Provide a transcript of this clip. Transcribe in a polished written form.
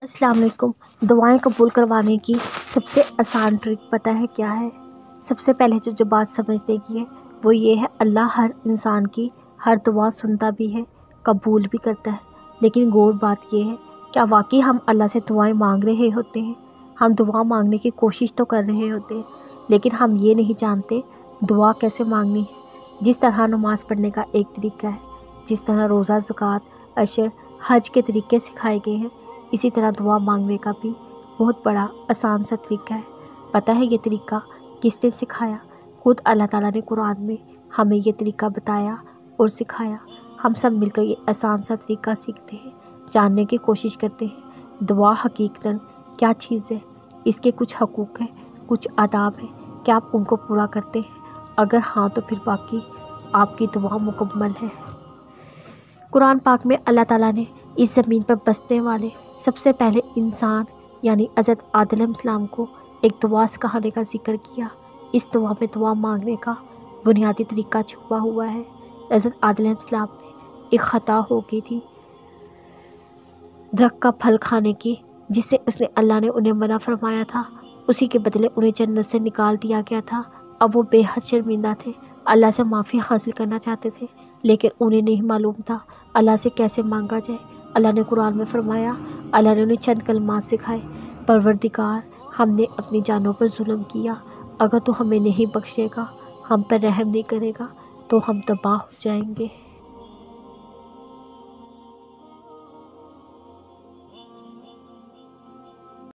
अस्सलाम वालेकुम। दुआएं कबूल करवाने की सबसे आसान ट्रिक पता है क्या है? सबसे पहले जो बात समझने की है वो ये है, अल्लाह हर इंसान की हर दुआ सुनता भी है, कबूल भी करता है। लेकिन गौर बात ये है, क्या वाकई हम अल्लाह से दुआएं मांग रहे होते हैं? हम दुआ मांगने की कोशिश तो कर रहे होते हैं, लेकिन हम ये नहीं जानते दुआ कैसे मांगनी है। जिस तरह नमाज़ पढ़ने का एक तरीका है, जिस तरह रोज़ा, ज़कात, अशर, हज के तरीके सिखाए गए हैं, इसी तरह दुआ मांगने का भी बहुत बड़ा आसान सा तरीका है। पता है ये तरीका किसने सिखाया? खुद अल्लाह ताला ने कुरान में हमें ये तरीका बताया और सिखाया। हम सब मिलकर ये आसान सा तरीका सीखते हैं, जानने की कोशिश करते हैं दुआ हकीकतन क्या चीज़ है, इसके कुछ हकूक़ हैं, कुछ आदाब हैं, क्या आप उनको पूरा करते हैं? अगर हाँ तो फिर वाकई आपकी दुआ मुकम्मल है। कुरान पाक में अल्लाह ताला ने इस ज़मीन पर बसने वाले सबसे पहले इंसान यानी हज़रत आदम अलैहिस्सलाम को एक दुआ सिखाने का जिक्र किया। इस दुआ में दुआ मांगने का बुनियादी तरीका छुपा हुआ है। हज़रत आदम अलैहिस्सलाम ने एक ख़ता हो गई थी दरख्त का फल खाने की, जिससे उसने अल्लाह ने उन्हें मना फरमाया था। उसी के बदले उन्हें जन्नत से निकाल दिया गया था। अब वो बेहद शर्मिंदा थे, अल्लाह से माफ़ी हासिल करना चाहते थे, लेकिन उन्हें नहीं मालूम था अल्लाह से कैसे मांगा जाए। अल्लाह ने कुरान में फरमाया, अल्लाह ने उन्हें चंद कलमात सिखाए। परवरदिगार, हमने अपनी जानों पर जुल्म किया, अगर तू हमें नहीं बख्शेगा, हम पर रहम नहीं करेगा तो हम तबाह हो जाएंगे।